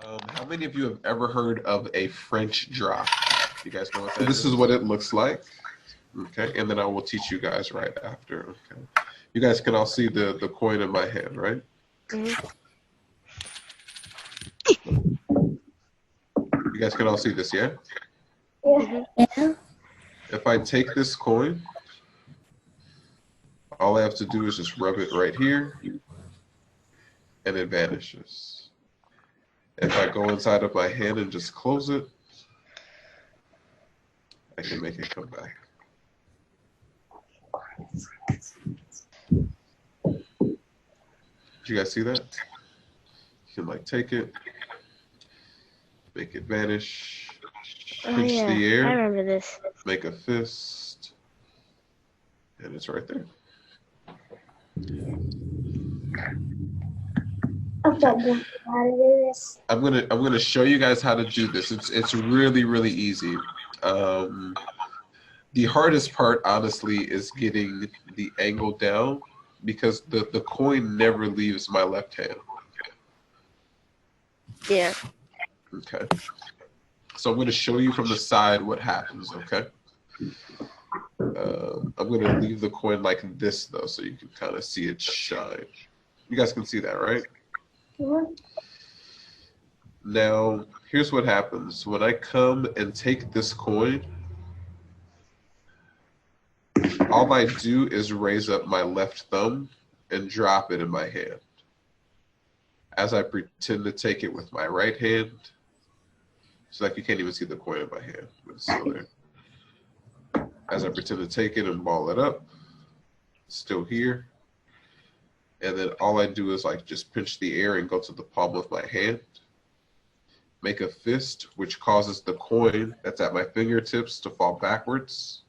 How many of you have ever heard of a French drop? You guys know what that is? This is what it looks like. Okay, and then I will teach you guys right after. Okay, you guys can all see the coin in my hand, right? Mm-hmm. You guys can all see this, yeah? Yeah. If I take this coin, all I have to do is just rub it right here, and it vanishes. If I go inside of my hand and just close it, I can make it come back. Did you guys see that? You can like take it, make it vanish, pinch the air, I remember this. make a fist, and it's right there. I'm gonna show you guys how to do this. It's really easy. The hardest part, honestly, is getting the angle down because the coin never leaves my left hand. Yeah. Okay. So I'm going to show you from the side what happens, okay? I'm going to leave the coin like this, though, so you can kind of see it shine. You guys can see that, right? Mm-hmm. Now, here's what happens. When I come and take this coin, all I do is raise up my left thumb and drop it in my hand. As I pretend to take it with my right hand, it's like you can't even see the coin in my hand, but it's still there. As I pretend to take it and ball it up, it's still here. And then all I do is like just pinch the air and go to the palm of my hand, make a fist, which causes the coin that's at my fingertips to fall backwards.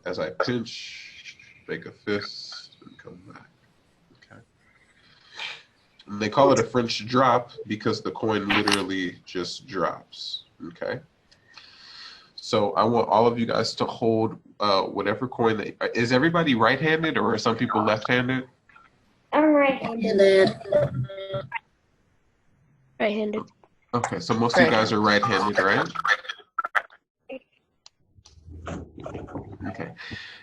As I pinch, make a fist, and come back. Okay. And they call it a French drop because the coin literally just drops. Okay. So I want all of you guys to hold whatever coin is everybody right-handed or are some people left-handed? I'm right-handed. Right-handed. Okay, so most of you guys are right-handed, right? Okay.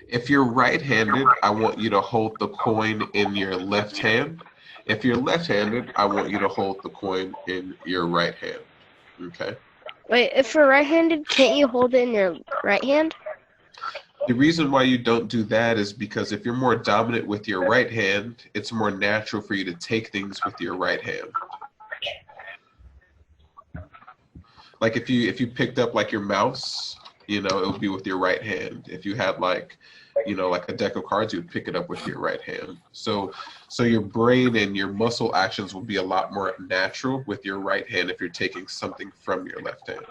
If you're right-handed, I want you to hold the coin in your left hand. If you're left-handed, I want you to hold the coin in your right hand. Okay? Wait, if you're right-handed, can't you hold it in your right hand? The reason why you don't do that is because if you're more dominant with your right hand, it's more natural for you to take things with your right hand. Like if you picked up like your mouse, you know, it would be with your right hand. If you had like, you know, like a deck of cards, you would pick it up with your right hand. So your brain and your muscle actions will be a lot more natural with your right hand if you're taking something from your left hand.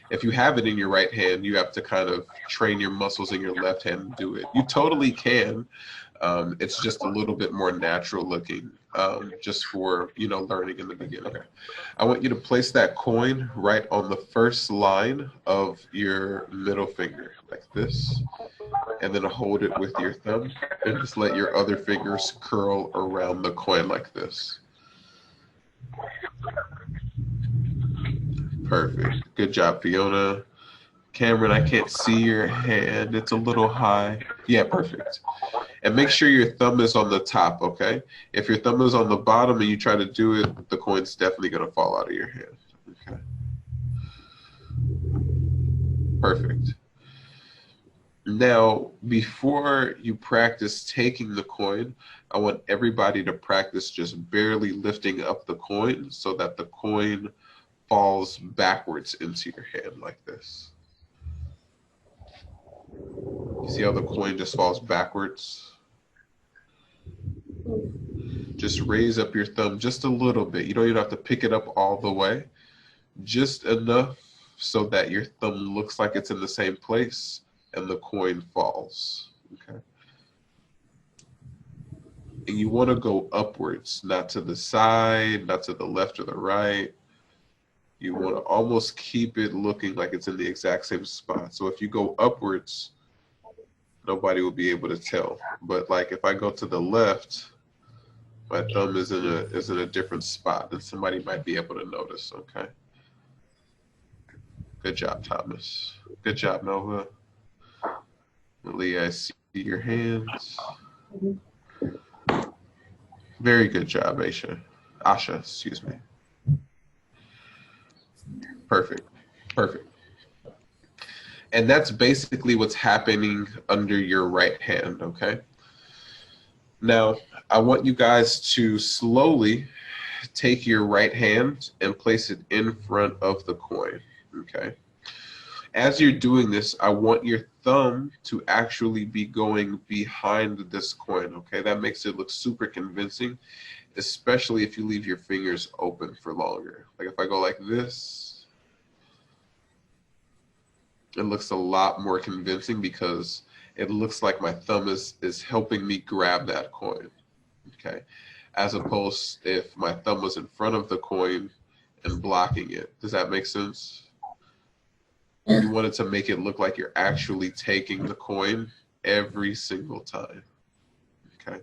If you have it in your right hand, you have to kind of train your muscles in your left hand and do it. You totally can. It's just a little bit more natural looking, just for, you know, learning in the beginning. Okay. I want you to place that coin right on the first line of your middle finger, like this, and then hold it with your thumb, and just let your other fingers curl around the coin like this. Perfect. Good job, Fiona. Cameron, I can't see your hand. It's a little high. Yeah, perfect. And make sure your thumb is on the top, okay? If your thumb is on the bottom and you try to do it, the coin's definitely going to fall out of your hand. Okay. Perfect. Now, before you practice taking the coin, I want everybody to practice just barely lifting up the coin so that the coin falls backwards into your hand like this. You see how the coin just falls backwards? Just raise up your thumb just a little bit. You don't even have to pick it up all the way. Just enough so that your thumb looks like it's in the same place and the coin falls. Okay. And you want to go upwards, not to the side, not to the left or the right. You want to almost keep it looking like it's in the exact same spot. So if you go upwards, nobody will be able to tell. But like if I go to the left, My thumb is in a different spot, and somebody might be able to notice. Okay. Good job, Thomas. Good job, Nova. Leah, I see your hands. Very good job, Asha, excuse me. Perfect. Perfect. And that's basically what's happening under your right hand, okay? Now, I want you guys to slowly take your right hand and place it in front of the coin, okay? As you're doing this, I want your thumb to actually be going behind this coin, okay? That makes it look super convincing, especially if you leave your fingers open for longer. Like if I go like this, it looks a lot more convincing because it looks like my thumb is helping me grab that coin, okay? As opposed if my thumb was in front of the coin and blocking it. Does that make sense? You wanted to make it look like you're actually taking the coin every single time, okay?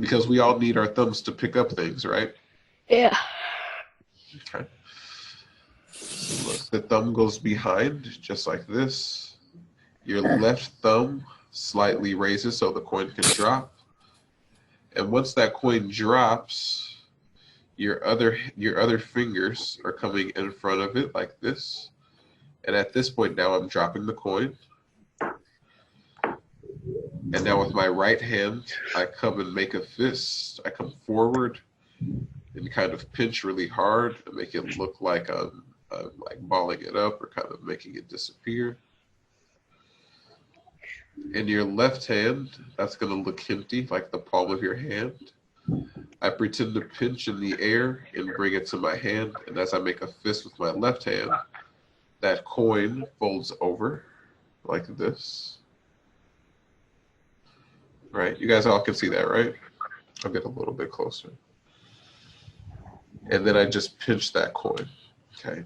Because we all need our thumbs to pick up things, right? Yeah. Okay. Look, the thumb goes behind, just like this. Your left thumb slightly raises so the coin can drop. And once that coin drops, your other fingers are coming in front of it like this. And at this point now I'm dropping the coin. And now with my right hand, I come and make a fist. I come forward and kind of pinch really hard and make it look like I'm like balling it up or kind of making it disappear. In your left hand, that's going to look empty, like the palm of your hand. I pretend to pinch in the air and bring it to my hand, and as I make a fist with my left hand, that coin folds over like this. Right? You guys all can see that, right? I'll get a little bit closer. And then I just pinch that coin, okay?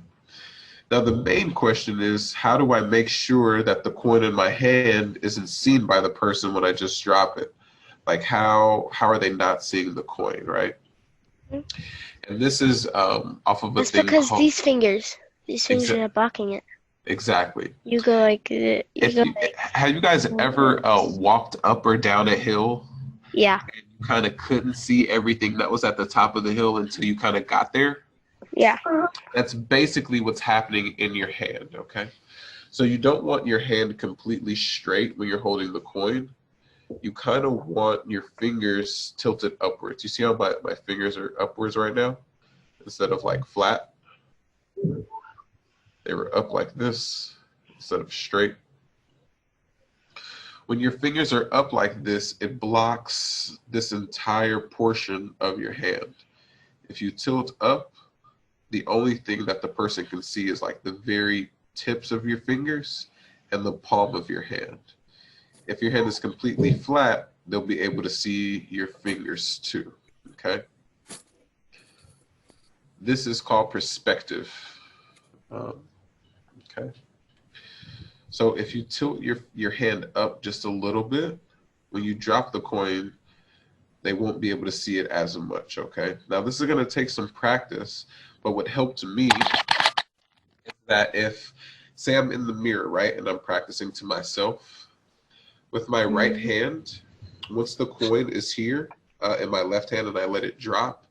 Now the main question is, how do I make sure that the coin in my hand isn't seen by the person when I just drop it? Like how are they not seeing the coin, right? And this is off of a thing because called, these fingers are blocking it. Exactly. You go like have you guys ever walked up or down a hill? Yeah. And you kind of couldn't see everything that was at the top of the hill until you kind of got there? Yeah. That's basically what's happening in your hand, okay? So you don't want your hand completely straight when you're holding the coin. You kind of want your fingers tilted upwards. You see how my fingers are upwards right now? Instead of like flat. They were up like this instead of straight. When your fingers are up like this, it blocks this entire portion of your hand. If you tilt up, the only thing that the person can see is like the very tips of your fingers and the palm of your hand. If your hand is completely flat, they'll be able to see your fingers too, okay? This is called perspective, okay? So if you tilt your hand up just a little bit, when you drop the coin, they won't be able to see it as much, okay? Now this is gonna take some practice, but what helped me is that if, say I'm in the mirror, right, and I'm practicing to myself, with my right hand, once the coin is here in my left hand and I let it drop,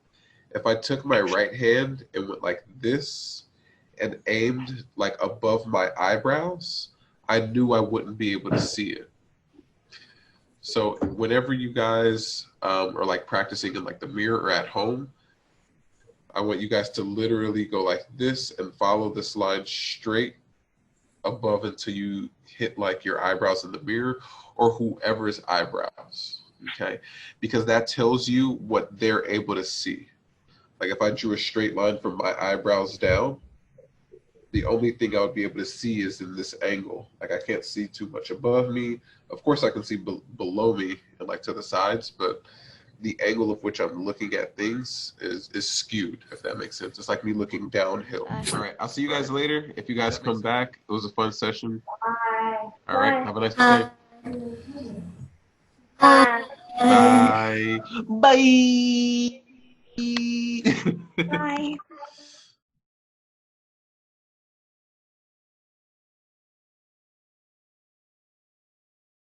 if I took my right hand and went like this and aimed like above my eyebrows, I knew I wouldn't be able to see it. So whenever you guys are like practicing in like the mirror or at home, I want you guys to literally go like this and follow this line straight above until you hit like your eyebrows in the mirror or whoever's eyebrows, okay? Because that tells you what they're able to see. Like if I drew a straight line from my eyebrows down, the only thing I would be able to see is in this angle. Like I can't see too much above me. Of course I can see below me and like to the sides, but the angle of which I'm looking at things is skewed, if that makes sense. It's like me looking downhill. All right, I'll see you guys later. If you guys come back, it was a fun session. Bye. All right, have a nice day. Bye. Bye. Bye. Bye.